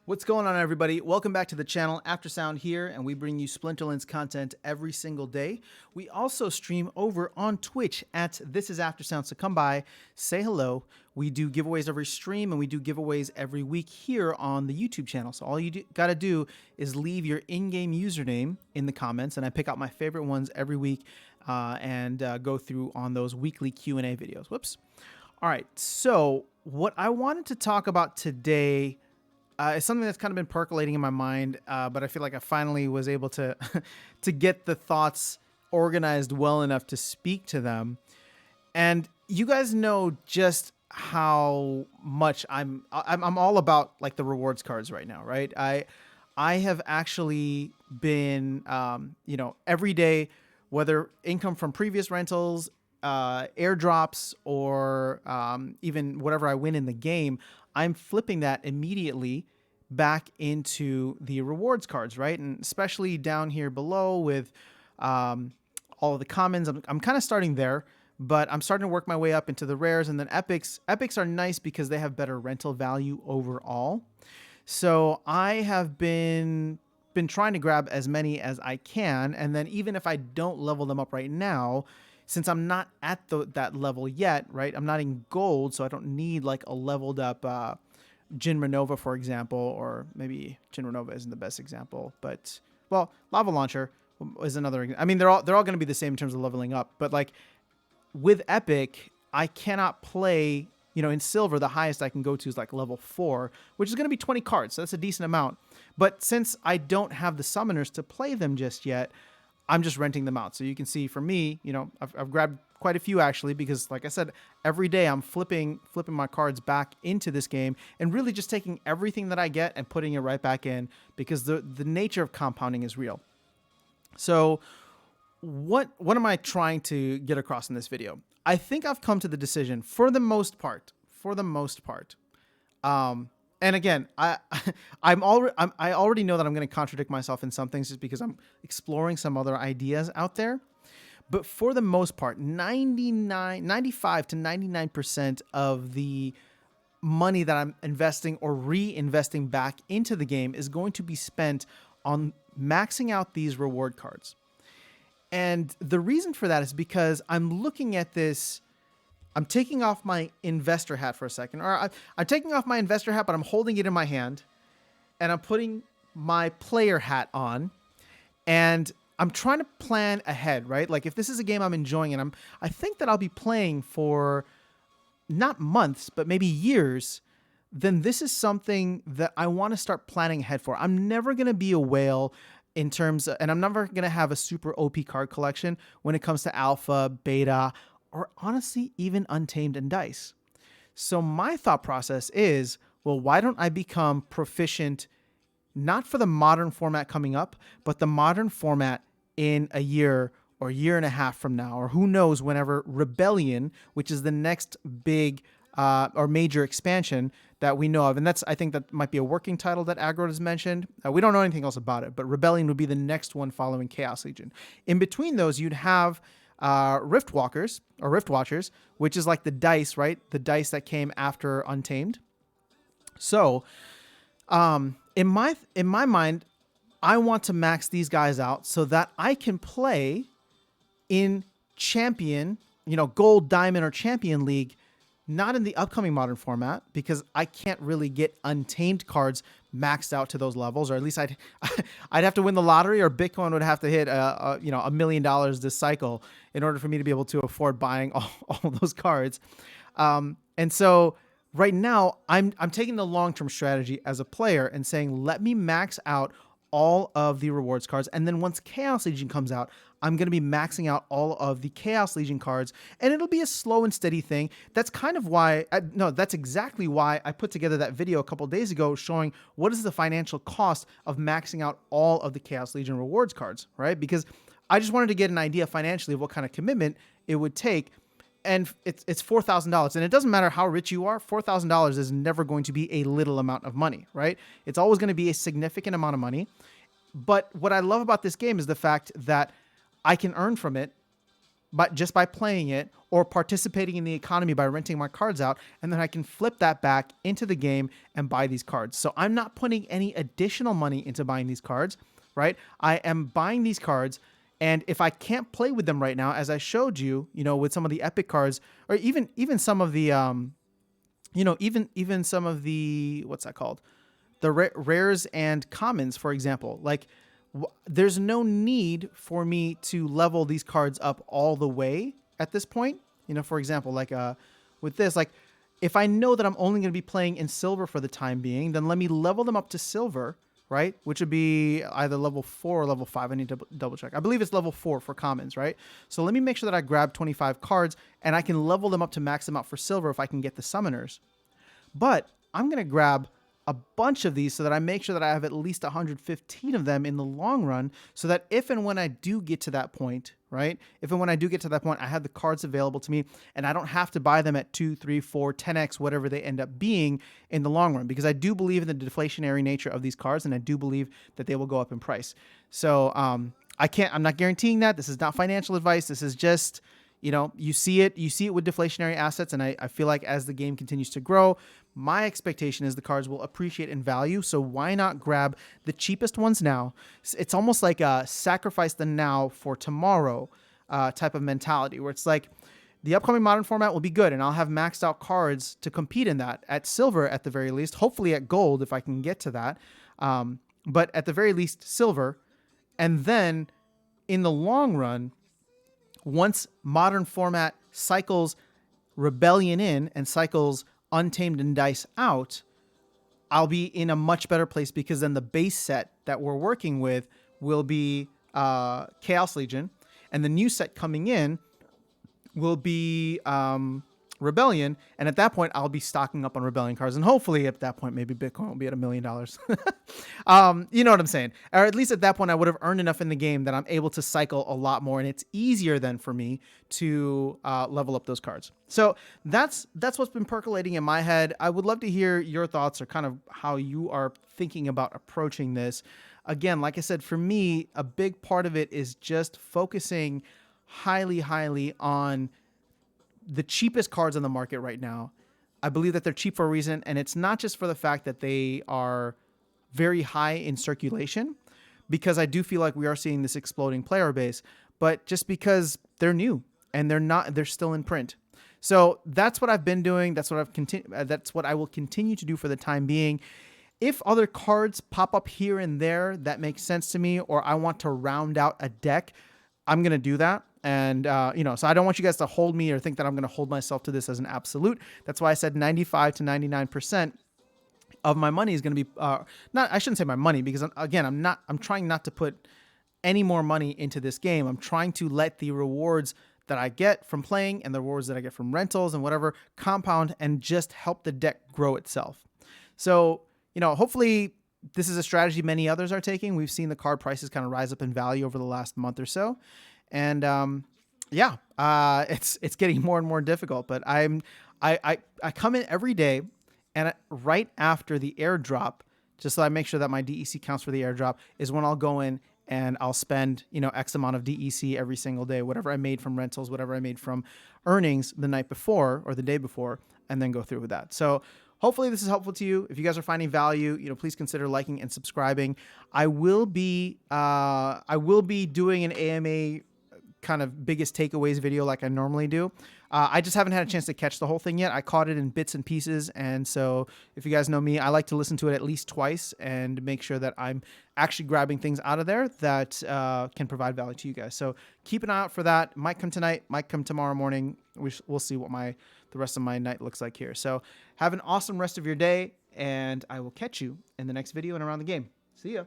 What's going on, everybody? Welcome back to the channel. Aftersound here, and we bring you Splinterlands content every single day. We also stream over on Twitch at This Is Aftersound, so come by, say hello. We do giveaways every stream, and we do giveaways every week here on the YouTube channel. So all you got to do is leave your in-game username in the comments, and I pick out my favorite ones every week and go through on those weekly Q&A videos. Whoops. All right, so what I wanted to talk about today it's something that's kind of been percolating in my mind, but I feel like I finally was able to to get the thoughts organized well enough to speak to them. And you guys know just how much I'm all about like the rewards cards right now, right? I have actually been every day, whether income from previous rentals, airdrops, or even whatever I win in the game, I'm flipping that immediately back into the rewards cards, right? And especially down here below with all of the commons, I'm kind of starting there, but I'm starting to work my way up into the rares and then epics. Epics are nice because they have better rental value overall. So I have been trying to grab as many as I can, and then even if I don't level them up right now, since I'm not at that level yet, right? I'm not in gold, so I don't need like a leveled up Jin Renova, for example, or maybe Jin Renova isn't the best example, but well, Lava Launcher is another. I mean, they're all going to be the same in terms of leveling up, but like with Epic, I cannot play. In silver, the highest I can go to is like level 4, which is going to be 20 cards. So that's a decent amount. But since I don't have the summoners to play them just yet, I'm just renting them out. So you can see for me, I've grabbed quite a few actually, because like I said, every day I'm flipping my cards back into this game and really just taking everything that I get and putting it right back in, because the nature of compounding is real. So what am I trying to get across in this video? I think I've come to the decision for the most part, and again, I already know that I'm going to contradict myself in some things just because I'm exploring some other ideas out there. But for the most part, 95 to 99% of the money that I'm investing or reinvesting back into the game is going to be spent on maxing out these reward cards. And the reason for that is because I'm looking at this. I'm taking off my investor hat for a second, or I'm taking off my investor hat, but I'm holding it in my hand, and I'm putting my player hat on, and I'm trying to plan ahead, right? Like if this is a game I'm enjoying, and I think that I'll be playing for not months, but maybe years, then this is something that I want to start planning ahead for. I'm never going to be a whale in terms of, and I'm never going to have a super OP card collection when it comes to alpha, beta, or honestly, even Untamed and Dice. So my thought process is, well, why don't I become proficient, not for the modern format coming up, but the modern format in a year or year and a half from now, or who knows, whenever Rebellion, which is the next big or major expansion that we know of. And I think that might be a working title that Aggro has mentioned. We don't know anything else about it, but Rebellion would be the next one following Chaos Legion. In between those, you'd have Rift Walkers or Rift Watchers, which is like the dice, right? The dice that came after Untamed. So, in my mind, I want to max these guys out so that I can play in Champion, Gold, Diamond, or Champion League, not in the upcoming modern format, because I can't really get Untamed cards maxed out to those levels, or at least I'd have to win the lottery, or Bitcoin would have to hit $1 million this cycle in order for me to be able to afford buying all those cards. And so right now I'm taking the long-term strategy as a player and saying, let me max out all of the rewards cards, and then once Chaos Legion comes out, I'm going to be maxing out all of the Chaos Legion cards, and it'll be a slow and steady thing. That's kind of why, that's exactly why I put together that video a couple days ago showing what is the financial cost of maxing out all of the Chaos Legion rewards cards, right? Because I just wanted to get an idea financially of what kind of commitment it would take. And it's $4,000, and it doesn't matter how rich you are. $4,000 is never going to be a little amount of money, right? It's always going to be a significant amount of money. But what I love about this game is the fact that I can earn from it but just by playing it or participating in the economy by renting my cards out, and then I can flip that back into the game and buy these cards. So I'm not putting any additional money into buying these cards, right? I am buying these cards, and if I can't play with them right now, as I showed you, with some of the epic cards, or even some of the even some of the, what's that called? The rares and commons, for example. Like, there's no need for me to level these cards up all the way at this point. For example, like with this, like if I know that I'm only going to be playing in silver for the time being, then let me level them up to silver, right? Which would be either level 4 or level 5. I need to double check. I believe it's level 4 for commons, right? So let me make sure that I grab 25 cards and I can level them up to max them out for silver if I can get the summoners. But I'm going to grab a bunch of these so that I make sure that I have at least 115 of them in the long run, so that if and when I do get to that point, right? If and when I do get to that point, I have the cards available to me and I don't have to buy them at 2, 3, 4, 10x, whatever they end up being in the long run, because I do believe in the deflationary nature of these cards and I do believe that they will go up in price. So I'm not guaranteeing that. This is not financial advice. This is just, you see it with deflationary assets. And I feel like as the game continues to grow, my expectation is the cards will appreciate in value. So why not grab the cheapest ones now? It's almost like a sacrifice the now for tomorrow type of mentality, where it's like the upcoming modern format will be good and I'll have maxed out cards to compete in that at silver at the very least, hopefully at gold if I can get to that. But at the very least silver. And then in the long run, once modern format cycles Rebellion in and cycles Untamed and Dice out, I'll be in a much better place, because then the base set that we're working with will be Chaos Legion, and the new set coming in will be Rebellion, and at that point I'll be stocking up on Rebellion cards, and hopefully at that point maybe Bitcoin will be at $1 million. You know what I'm saying? Or at least at that point I would have earned enough in the game that I'm able to cycle a lot more, and it's easier then for me to level up those cards. So that's what's been percolating in my head. I would love to hear your thoughts, or kind of how you are thinking about approaching this. Again, like I said, for me, a big part of it is just focusing highly on the cheapest cards on the market right now. I believe that they're cheap for a reason, and it's not just for the fact that they are very high in circulation, because I do feel like we are seeing this exploding player base, but just because they're new and they're still in print. So that's what I've been doing. That's what I will continue to do for the time being. If other cards pop up here and there that make sense to me, or I want to round out a deck, I'm going to do that. And, so I don't want you guys to hold me or think that I'm going to hold myself to this as an absolute. That's why I said 95 to 99% of my money is going to be, I shouldn't say my money, because I'm trying not to put any more money into this game. I'm trying to let the rewards that I get from playing and the rewards that I get from rentals and whatever compound and just help the deck grow itself. So, hopefully this is a strategy many others are taking. We've seen the card prices kind of rise up in value over the last month or so. And it's getting more and more difficult. But I come in every day, and right after the airdrop, just so I make sure that my DEC counts for the airdrop, is when I'll go in and I'll spend X amount of DEC every single day, whatever I made from rentals, whatever I made from earnings the night before or the day before, and then go through with that. So hopefully this is helpful to you. If you guys are finding value, please consider liking and subscribing. I will be doing an AMA kind of biggest takeaways video like I normally do. I just haven't had a chance to catch the whole thing yet. I caught it in bits and pieces. And so if you guys know me, I like to listen to it at least twice and make sure that I'm actually grabbing things out of there that can provide value to you guys. So keep an eye out for that. Might come tonight, might come tomorrow morning. We'll see what the rest of my night looks like here. So have an awesome rest of your day, and I will catch you in the next video and around the game. See ya.